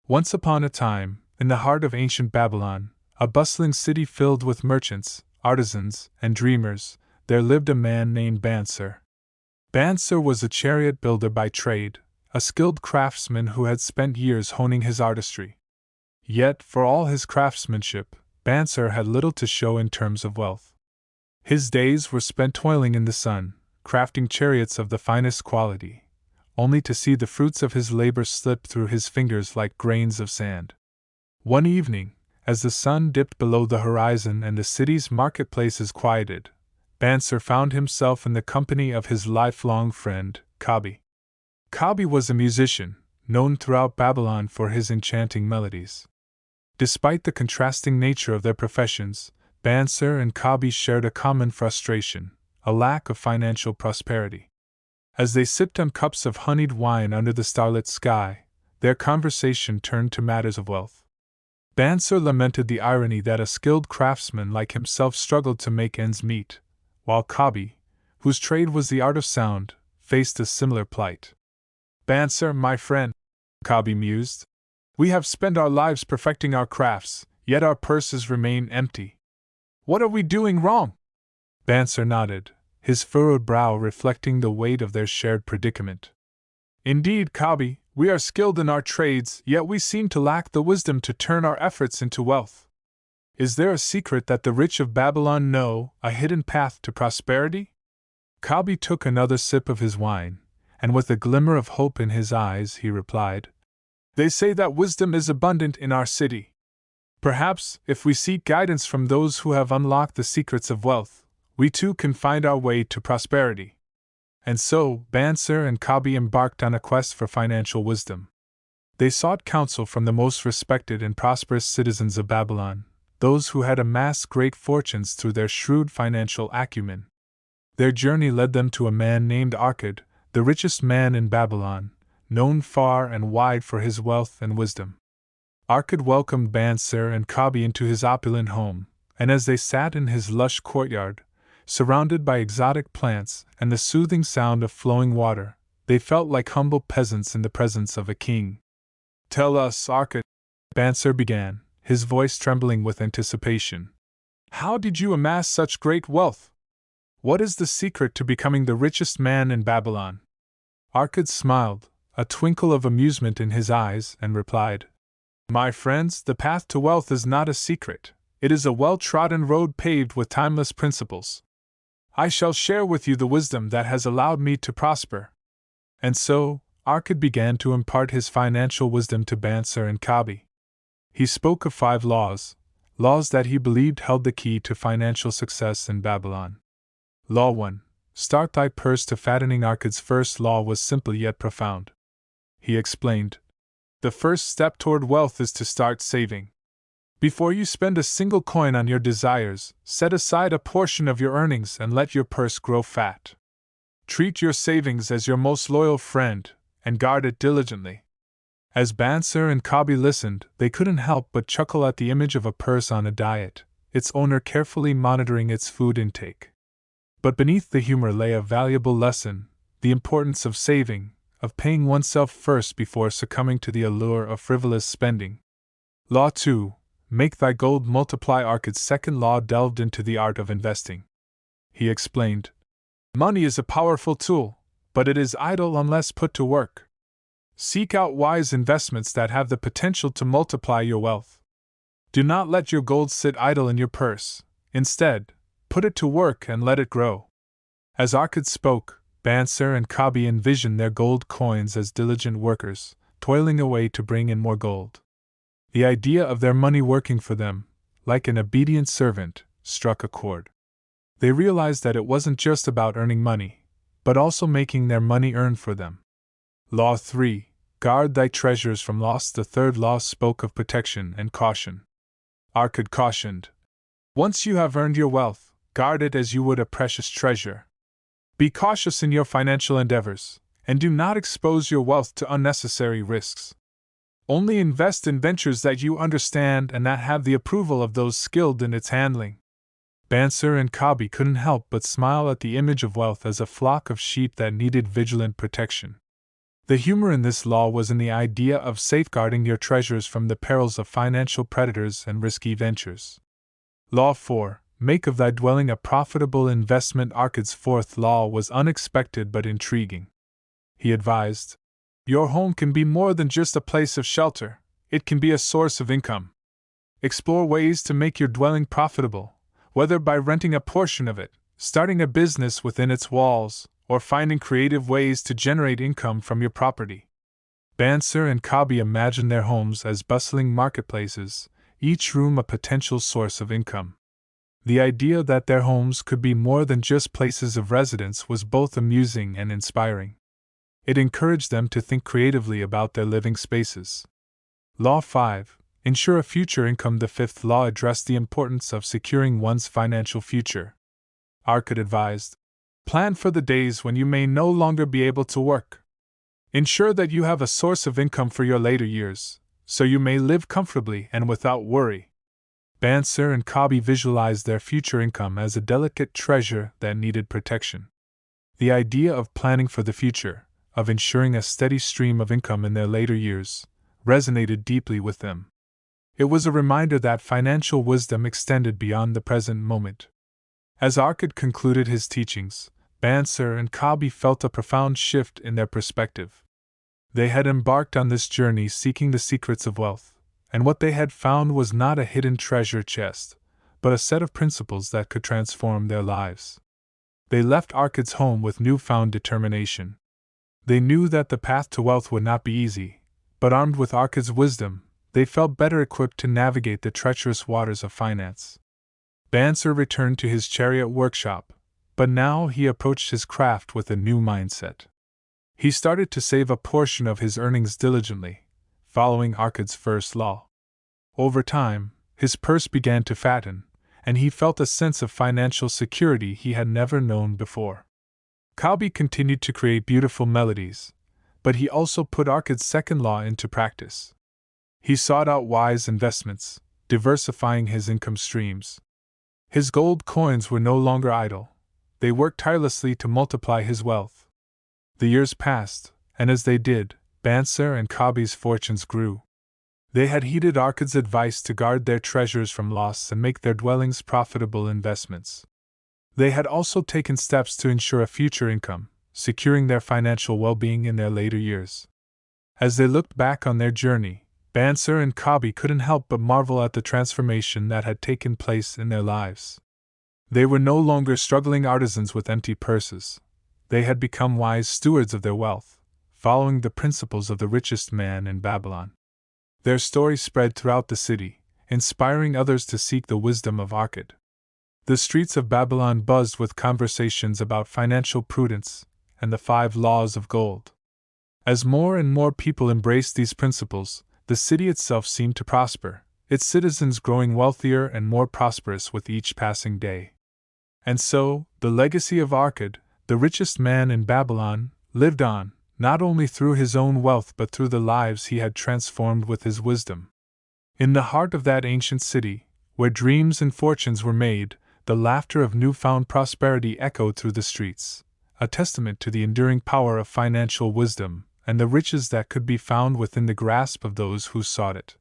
Once upon a time, in the heart of ancient Babylon, a bustling city filled with merchants, artisans, and dreamers, there lived a man named Bansir. Bansir was a chariot builder by trade, a skilled craftsman who had spent years honing his artistry. Yet, for all his craftsmanship, Bansir had little to show in terms of wealth. His days were spent toiling in the sun, crafting chariots of the finest quality, only to see the fruits of his labor slip through his fingers like grains of sand. One evening, as the sun dipped below the horizon and the city's marketplaces quieted, Bansir found himself in the company of his lifelong friend, Kabi. Kabi was a musician, known throughout Babylon for his enchanting melodies. Despite the contrasting nature of their professions, Bansir and Kabi shared a common frustration, a lack of financial prosperity. As they sipped on cups of honeyed wine under the starlit sky, their conversation turned to matters of wealth. Bansir lamented the irony that a skilled craftsman like himself struggled to make ends meet, while Kabi, whose trade was the art of sound, faced a similar plight. "Bansir, my friend," Kabi mused, "we have spent our lives perfecting our crafts, yet our purses remain empty. What are we doing wrong?" Bansir nodded, his furrowed brow reflecting the weight of their shared predicament. "Indeed, Kabi, we are skilled in our trades, yet we seem to lack the wisdom to turn our efforts into wealth. Is there a secret that the rich of Babylon know, a hidden path to prosperity?" Kabi took another sip of his wine, and with a glimmer of hope in his eyes he replied, "They say that wisdom is abundant in our city. Perhaps, if we seek guidance from those who have unlocked the secrets of wealth, we too can find our way to prosperity." And so, Bansir and Kabi embarked on a quest for financial wisdom. They sought counsel from the most respected and prosperous citizens of Babylon, those who had amassed great fortunes through their shrewd financial acumen. Their journey led them to a man named Arkad, the richest man in Babylon, known far and wide for his wealth and wisdom. Arkad welcomed Bansir and Kabi into his opulent home, and as they sat in his lush courtyard, surrounded by exotic plants and the soothing sound of flowing water, they felt like humble peasants in the presence of a king. "Tell us, Arkad," Bansir began, his voice trembling with anticipation. "How did you amass such great wealth? What is the secret to becoming the richest man in Babylon?" Arkad smiled, a twinkle of amusement in his eyes, and replied, "My friends, the path to wealth is not a secret, it is a well-trodden road paved with timeless principles. I shall share with you the wisdom that has allowed me to prosper." And so, Arkad began to impart his financial wisdom to Bansir and Kabi. He spoke of 5 laws that he believed held the key to financial success in Babylon. Law 1. Start thy purse to fattening. Arkad's first law was simple yet profound. He explained, "The first step toward wealth is to start saving. Before you spend a single coin on your desires, set aside a portion of your earnings and let your purse grow fat. Treat your savings as your most loyal friend, and guard it diligently." As Bansir and Kabi listened, they couldn't help but chuckle at the image of a purse on a diet, its owner carefully monitoring its food intake. But beneath the humor lay a valuable lesson: the importance of saving, of paying oneself first before succumbing to the allure of frivolous spending. Law 2. Make thy gold multiply. Arkad's second law delved into the art of investing. He explained, "Money is a powerful tool, but it is idle unless put to work. Seek out wise investments that have the potential to multiply your wealth. Do not let your gold sit idle in your purse. Instead, put it to work and let it grow." As Arkad spoke, Bansir and Kabi envisioned their gold coins as diligent workers, toiling away to bring in more gold. The idea of their money working for them, like an obedient servant, struck a chord. They realized that it wasn't just about earning money, but also making their money earn for them. Law 3. Guard thy treasures from loss. The third law spoke of protection and caution. Arkad cautioned, "Once you have earned your wealth, guard it as you would a precious treasure. Be cautious in your financial endeavors, and do not expose your wealth to unnecessary risks. Only invest in ventures that you understand and that have the approval of those skilled in its handling." Bansir and Kabi couldn't help but smile at the image of wealth as a flock of sheep that needed vigilant protection. The humor in this law was in the idea of safeguarding your treasures from the perils of financial predators and risky ventures. Law 4. Make of thy dwelling a profitable investment. Arkad's fourth law was unexpected but intriguing. He advised, your home can be more than just a place of shelter, it can be a source of income. Explore ways to make your dwelling profitable, whether by renting a portion of it, starting a business within its walls, or finding creative ways to generate income from your property. Banser and Kabi imagined their homes as bustling marketplaces, each room a potential source of income. The idea that their homes could be more than just places of residence was both amusing and inspiring. It encouraged them to think creatively about their living spaces. Law 5. Ensure a future income. The fifth law addressed the importance of securing one's financial future. Arkad advised, plan for the days when you may no longer be able to work. Ensure that you have a source of income for your later years, so you may live comfortably and without worry. Banser and Kabi visualized their future income as a delicate treasure that needed protection. The idea of planning for the future, of ensuring a steady stream of income in their later years, resonated deeply with them. It was a reminder that financial wisdom extended beyond the present moment. As Arkad concluded his teachings, Banser and Kabi felt a profound shift in their perspective. They had embarked on this journey seeking the secrets of wealth, and what they had found was not a hidden treasure chest, but a set of principles that could transform their lives. They left Arkad's home with newfound determination. They knew that the path to wealth would not be easy, but armed with Arkad's wisdom, they felt better equipped to navigate the treacherous waters of finance. Banser returned to his chariot workshop, but now he approached his craft with a new mindset. He started to save a portion of his earnings diligently, following Arkad's first law. Over time, his purse began to fatten, and he felt a sense of financial security he had never known before. Kabi continued to create beautiful melodies, but he also put Arkad's second law into practice. He sought out wise investments, diversifying his income streams. His gold coins were no longer idle. They worked tirelessly to multiply his wealth. The years passed, and as they did, Banser and Kabi's fortunes grew. They had heeded Arkad's advice to guard their treasures from loss and make their dwellings profitable investments. They had also taken steps to ensure a future income, securing their financial well-being in their later years. As they looked back on their journey, Banser and Kabi couldn't help but marvel at the transformation that had taken place in their lives. They were no longer struggling artisans with empty purses. They had become wise stewards of their wealth, following the principles of the richest man in Babylon. Their story spread throughout the city, inspiring others to seek the wisdom of Arkad. The streets of Babylon buzzed with conversations about financial prudence and the 5 laws of gold. As more and more people embraced these principles, the city itself seemed to prosper, its citizens growing wealthier and more prosperous with each passing day. And so, the legacy of Arkad, the richest man in Babylon, lived on, not only through his own wealth but through the lives he had transformed with his wisdom. In the heart of that ancient city, where dreams and fortunes were made, the laughter of newfound prosperity echoed through the streets, a testament to the enduring power of financial wisdom and the riches that could be found within the grasp of those who sought it.